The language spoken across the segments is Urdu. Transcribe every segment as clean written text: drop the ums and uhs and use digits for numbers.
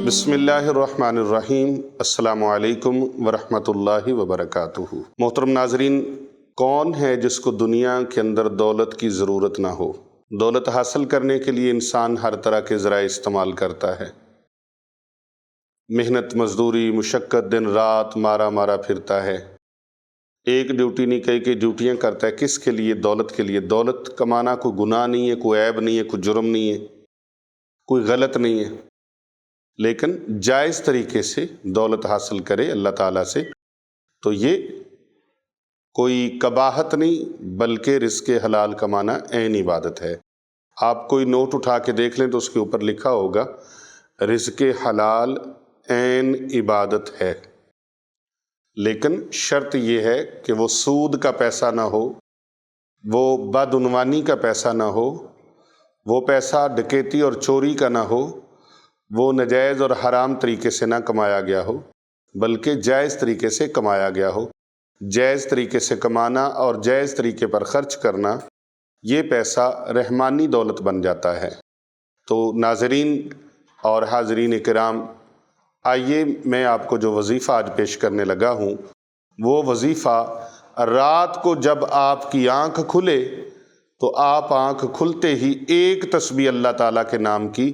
بسم اللہ الرحمن الرحیم۔ السلام علیکم ورحمۃ اللہ وبرکاتہ۔ محترم ناظرین، کون ہے جس کو دنیا کے اندر دولت کی ضرورت نہ ہو؟ دولت حاصل کرنے کے لیے انسان ہر طرح کے ذرائع استعمال کرتا ہے، محنت مزدوری مشقت، دن رات مارا مارا پھرتا ہے، ایک ڈیوٹی نہیں کئی ڈیوٹیاں کرتا ہے۔ کس کے لیے؟ دولت کے لیے۔ دولت کمانا کوئی گناہ نہیں ہے، کوئی عیب نہیں ہے، کوئی جرم نہیں ہے، کوئی غلط نہیں ہے، لیکن جائز طریقے سے دولت حاصل کرے اللہ تعالیٰ سے تو یہ کوئی قباحت نہیں بلکہ رزق حلال کمانا عین عبادت ہے۔ آپ کوئی نوٹ اٹھا کے دیکھ لیں تو اس کے اوپر لکھا ہوگا رزق حلال عین عبادت ہے، لیکن شرط یہ ہے کہ وہ سود کا پیسہ نہ ہو، وہ بدعنوانی کا پیسہ نہ ہو، وہ پیسہ ڈکیتی اور چوری کا نہ ہو، وہ ناجائز اور حرام طریقے سے نہ کمایا گیا ہو بلکہ جائز طریقے سے کمایا گیا ہو۔ جائز طریقے سے کمانا اور جائز طریقے پر خرچ کرنا، یہ پیسہ رحمانی دولت بن جاتا ہے۔ تو ناظرین اور حاضرین کرام، آئیے میں آپ کو جو وظیفہ آج پیش کرنے لگا ہوں، وہ وظیفہ رات کو جب آپ کی آنکھ کھلے تو آپ آنکھ کھلتے ہی ایک تسبیح اللہ تعالیٰ کے نام کی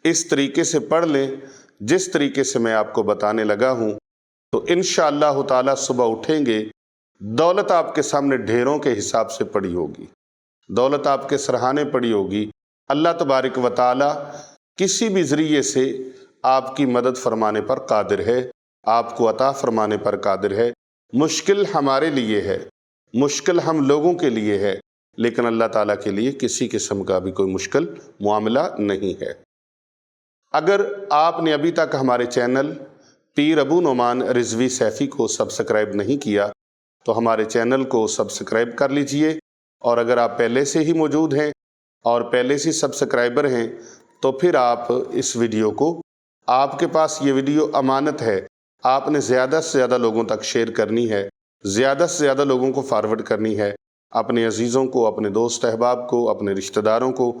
اس طریقے سے پڑھ لیں جس طریقے سے میں آپ کو بتانے لگا ہوں، تو انشاءاللہ تعالیٰ صبح اٹھیں گے، دولت آپ کے سامنے ڈھیروں کے حساب سے پڑی ہوگی، دولت آپ کے سرہانے پڑی ہوگی۔ اللہ تبارک و تعالیٰ کسی بھی ذریعے سے آپ کی مدد فرمانے پر قادر ہے، آپ کو عطا فرمانے پر قادر ہے۔ مشکل ہمارے لیے ہے، مشکل ہم لوگوں کے لیے ہے، لیکن اللہ تعالیٰ کے لیے کسی قسم کا بھی کوئی مشکل معاملہ نہیں ہے۔ اگر آپ نے ابھی تک ہمارے چینل پیر ابو نعمان رضوی سیفی کو سبسکرائب نہیں کیا تو ہمارے چینل کو سبسکرائب کر لیجئے، اور اگر آپ پہلے سے ہی موجود ہیں اور پہلے سے سبسکرائبر ہیں تو پھر آپ اس ویڈیو کو، آپ کے پاس یہ ویڈیو امانت ہے، آپ نے زیادہ سے زیادہ لوگوں تک شیئر کرنی ہے، زیادہ سے زیادہ لوگوں کو فارورڈ کرنی ہے، اپنے عزیزوں کو، اپنے دوست احباب کو، اپنے رشتہ داروں کو،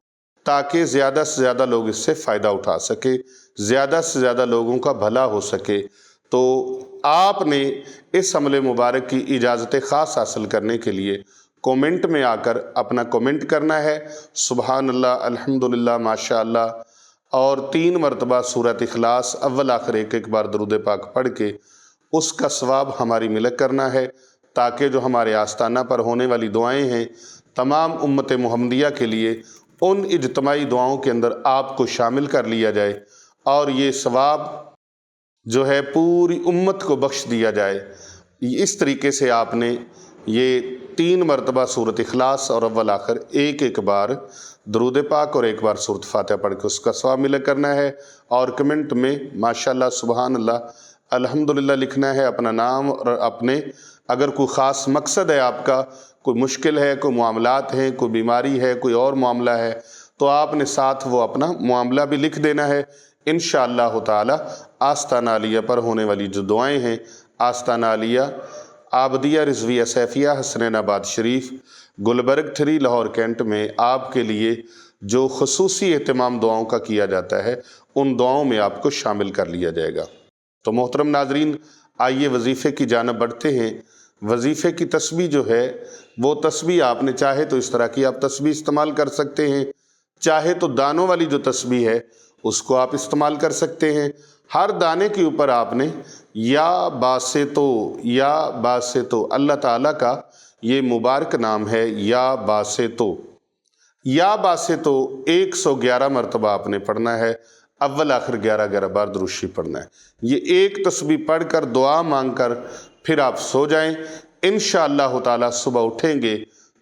تاکہ زیادہ سے زیادہ لوگ اس سے فائدہ اٹھا سکے، زیادہ سے زیادہ لوگوں کا بھلا ہو سکے۔ تو آپ نے اس عمل مبارک کی اجازت خاص حاصل کرنے کے لیے کومنٹ میں آ کر اپنا کومنٹ کرنا ہے، سبحان اللہ، الحمدللہ، ماشاءاللہ، اور 3 مرتبہ سورۃ اخلاص اول آخر ایک بار درود پاک پڑھ کے اس کا ثواب ہماری ملک کرنا ہے، تاکہ جو ہمارے آستانہ پر ہونے والی دعائیں ہیں تمام امت محمدیہ کے لیے، ان اجتماعی دعاؤں کے اندر آپ کو شامل کر لیا جائے اور یہ ثواب جو ہے پوری امت کو بخش دیا جائے۔ اس طریقے سے آپ نے یہ 3 مرتبہ سورۃ اخلاص اور اول آخر ایک بار درود پاک اور ایک بار سورۃ فاتحہ پڑھ کے اس کا ثواب ملک کرنا ہے، اور کمنٹ میں ماشاءاللہ، سبحان اللہ، الحمدللہ لکھنا ہے، اپنا نام، اور اپنے اگر کوئی خاص مقصد ہے آپ کا، کوئی مشکل ہے، کوئی معاملات ہیں، کوئی بیماری ہے، کوئی اور معاملہ ہے، تو آپ نے ساتھ وہ اپنا معاملہ بھی لکھ دینا ہے۔ انشاءاللہ تعالی آستانہ عالیہ پر ہونے والی جو دعائیں ہیں، آستانہ عالیہ عابدیہ رضویہ سیفیہ حسنین آباد شریف گلبرگ 3 لاہور کینٹ میں آپ کے لیے جو خصوصی اہتمام دعاؤں کا کیا جاتا ہے، ان دعاؤں میں آپ کو شامل کر لیا جائے گا۔ تو محترم ناظرین، آئیے وظیفے کی جانب بڑھتے ہیں۔ وظیفے کی تسبیح جو ہے، وہ تسبیح آپ نے چاہے تو اس طرح کی آپ تسبیح استعمال کر سکتے ہیں، چاہے تو دانوں والی جو تسبیح ہے اس کو آپ استعمال کر سکتے ہیں۔ ہر دانے کے اوپر آپ نے یا باسطو، یا باسطو، اللہ تعالیٰ کا یہ مبارک نام ہے، یا باسطو، یا باسطو 111 مرتبہ آپ نے پڑھنا ہے، اول آخر 11 بار درود شریف پڑھنا ہے۔ یہ ایک تسبیح پڑھ کر دعا مانگ کر پھر آپ سو جائیں۔ انشاءاللہ تعالیٰ صبح اٹھیں گے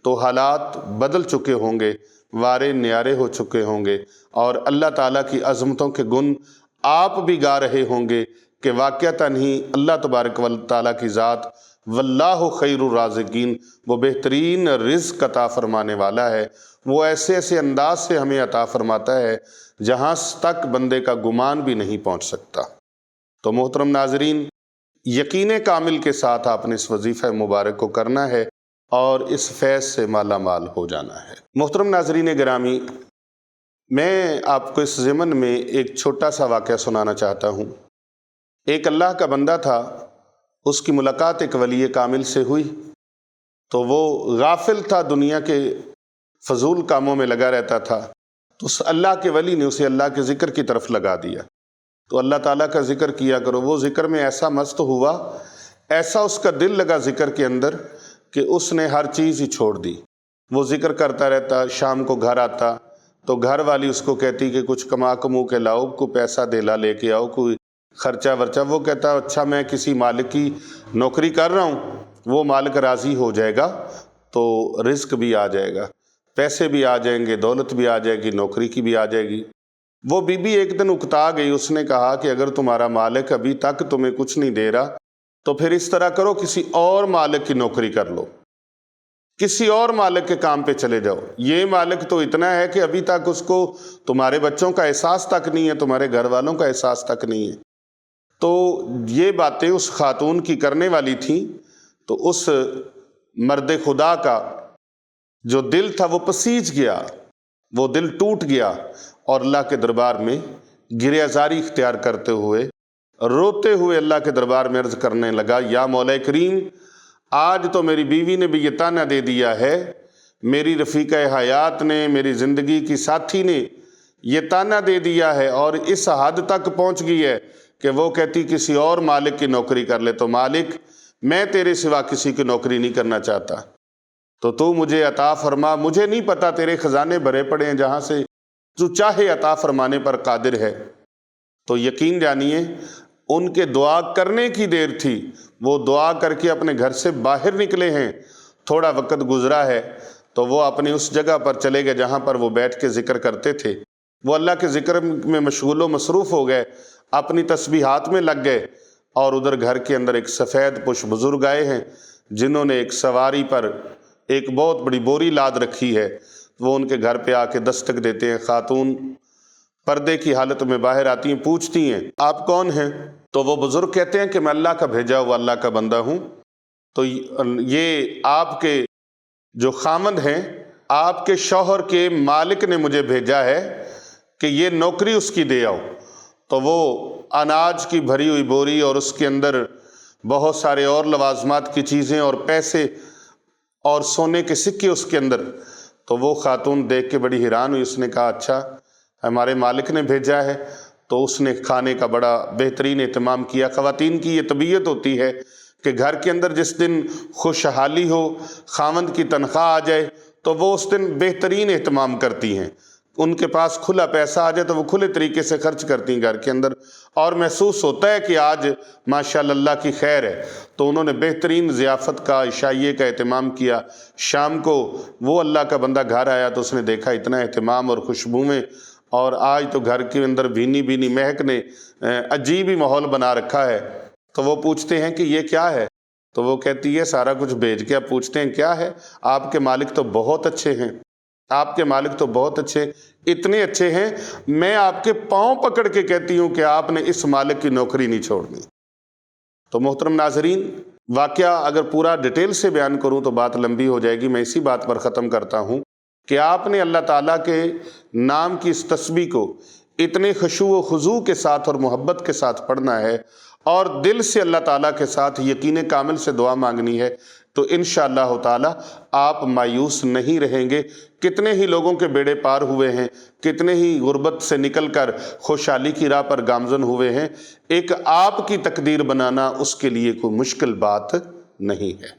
تو حالات بدل چکے ہوں گے، وارے نیارے ہو چکے ہوں گے، اور اللہ تعالیٰ کی عظمتوں کے گن آپ بھی گا رہے ہوں گے کہ واقعتاً ہی اللہ تبارک و تعالیٰ کی ذات واللہ خیر الرازقین، وہ بہترین رزق عطا فرمانے والا ہے، وہ ایسے ایسے انداز سے ہمیں عطا فرماتا ہے جہاں تک بندے کا گمان بھی نہیں پہنچ سکتا۔ تو محترم ناظرین، یقین کامل کے ساتھ آپ نے اس وظیفہ مبارک کو کرنا ہے اور اس فیض سے مالا مال ہو جانا ہے۔ محترم ناظرین گرامی، میں آپ کو اس ضمن میں ایک چھوٹا سا واقعہ سنانا چاہتا ہوں۔ ایک اللہ کا بندہ تھا، اس کی ملاقات ایک ولی کامل سے ہوئی، تو وہ غافل تھا، دنیا کے فضول کاموں میں لگا رہتا تھا، تو اس اللہ کے ولی نے اسے اللہ کے ذکر کی طرف لگا دیا۔ تو اللہ تعالیٰ کا ذکر کیا کرو۔ وہ ذکر میں ایسا مست ہوا، ایسا اس کا دل لگا ذکر کے اندر کہ اس نے ہر چیز ہی چھوڑ دی۔ وہ ذکر کرتا رہتا، شام کو گھر آتا تو گھر والی اس کو کہتی کہ کچھ کمو کے لاؤ، کوئی پیسہ دلا لے کے آؤ، کوئی خرچہ ورچہ۔ وہ کہتا اچھا میں کسی مالک کی نوکری کر رہا ہوں، وہ مالک راضی ہو جائے گا تو رزق بھی آ جائے گا، پیسے بھی آ جائیں گے، دولت بھی آ جائے گی، نوکری کی بھی آ جائے گی۔ وہ بی بی ایک دن اکتا گئی، اس نے کہا کہ اگر تمہارا مالک ابھی تک تمہیں کچھ نہیں دے رہا تو پھر اس طرح کرو، کسی اور مالک کی نوکری کر لو، کسی اور مالک کے کام پہ چلے جاؤ۔ یہ مالک تو اتنا ہے کہ ابھی تک اس کو تمہارے بچوں کا احساس تک نہیں ہے، تمہارے گھر والوں کا احساس تک نہیں ہے۔ تو یہ باتیں اس خاتون کی کرنے والی تھیں، تو اس مرد خدا کا جو دل تھا وہ پسیج گیا، وہ دل ٹوٹ گیا، اور اللہ کے دربار میں گریہ زاری اختیار کرتے ہوئے، روتے ہوئے اللہ کے دربار میں عرض کرنے لگا، یا مولا کریم، آج تو میری بیوی نے بھی یہ تانا دے دیا ہے، میری رفیقہ حیات نے، میری زندگی کی ساتھی نے یہ تانا دے دیا ہے، اور اس حد تک پہنچ گئی ہے کہ وہ کہتی کسی اور مالک کی نوکری کر لے۔ تو مالک، میں تیرے سوا کسی کی نوکری نہیں کرنا چاہتا، تو مجھے عطا فرما۔ مجھے نہیں پتا، تیرے خزانے بھرے پڑے ہیں جہاں سے تو چاہے عطا فرمانے پر قادر ہے۔ تو یقین جانیے ان کے دعا کرنے کی دیر تھی، وہ دعا کر کے اپنے گھر سے باہر نکلے ہیں، تھوڑا وقت گزرا ہے تو وہ اپنی اس جگہ پر چلے گئے جہاں پر وہ بیٹھ کے ذکر کرتے تھے۔ وہ اللہ کے ذکر میں مشغول و مصروف ہو گئے، اپنی تسبیحات میں لگ گئے، اور ادھر گھر کے اندر ایک سفید پوش بزرگ آئے ہیں جنہوں نے ایک سواری پر ایک بہت بڑی بوری لاد رکھی ہے۔ وہ ان کے گھر پہ آ کے دستک دیتے ہیں، خاتون پردے کی حالت میں باہر آتی ہیں، پوچھتی ہیں آپ کون ہیں؟ تو وہ بزرگ کہتے ہیں کہ میں اللہ کا بھیجا ہوا اللہ کا بندہ ہوں، تو یہ آپ کے جو خامند ہیں، آپ کے شوہر کے مالک نے مجھے بھیجا ہے کہ یہ نوکری اس کی دے آؤ۔ تو وہ اناج کی بھری ہوئی بوری اور اس کے اندر بہت سارے اور لوازمات کی چیزیں اور پیسے اور سونے کے سکے اس کے اندر۔ تو وہ خاتون دیکھ کے بڑی حیران ہوئی، اس نے کہا اچھا ہمارے مالک نے بھیجا ہے۔ تو اس نے کھانے کا بڑا بہترین اہتمام کیا۔ خواتین کی یہ طبیعت ہوتی ہے کہ گھر کے اندر جس دن خوشحالی ہو، خاوند کی تنخواہ آ جائے تو وہ اس دن بہترین اہتمام کرتی ہیں، ان کے پاس کھلا پیسہ آ جائے تو وہ کھلے طریقے سے خرچ کرتی ہیں گھر کے اندر، اور محسوس ہوتا ہے کہ آج ماشاءاللہ اللہ کی خیر ہے۔ تو انہوں نے بہترین ضیافت کا، عشائیے کا اہتمام کیا۔ شام کو وہ اللہ کا بندہ گھر آیا تو اس نے دیکھا اتنا اہتمام اور خوشبوئیں، اور آج تو گھر کے اندر بھینی بھینی مہک نے عجیب ہی ماحول بنا رکھا ہے۔ تو وہ پوچھتے ہیں کہ یہ کیا ہے؟ تو وہ کہتی ہے سارا کچھ بھیج کے۔ اب پوچھتے ہیں کیا ہے؟ آپ کے مالک تو بہت اچھے ہیں، آپ کے مالک تو بہت اچھے، اتنے اچھے ہیں میں آپ کے پاؤں پکڑ کے کہتی ہوں کہ آپ نے اس مالک کی نوکری نہیں چھوڑنی۔ تو محترم ناظرین، واقعہ اگر پورا ڈیٹیل سے بیان کروں تو بات لمبی ہو جائے گی، میں اسی بات پر ختم کرتا ہوں کہ آپ نے اللہ تعالیٰ کے نام کی اس تسبیح کو اتنے خشوع و خضوع کے ساتھ اور محبت کے ساتھ پڑھنا ہے، اور دل سے اللہ تعالیٰ کے ساتھ یقین کامل سے دعا مانگنی ہے، تو انشاءاللہ تعالیٰ آپ مایوس نہیں رہیں گے۔ کتنے ہی لوگوں کے بیڑے پار ہوئے ہیں، کتنے ہی غربت سے نکل کر خوشحالی کی راہ پر گامزن ہوئے ہیں۔ ایک آپ کی تقدیر بنانا اس کے لیے کوئی مشکل بات نہیں ہے۔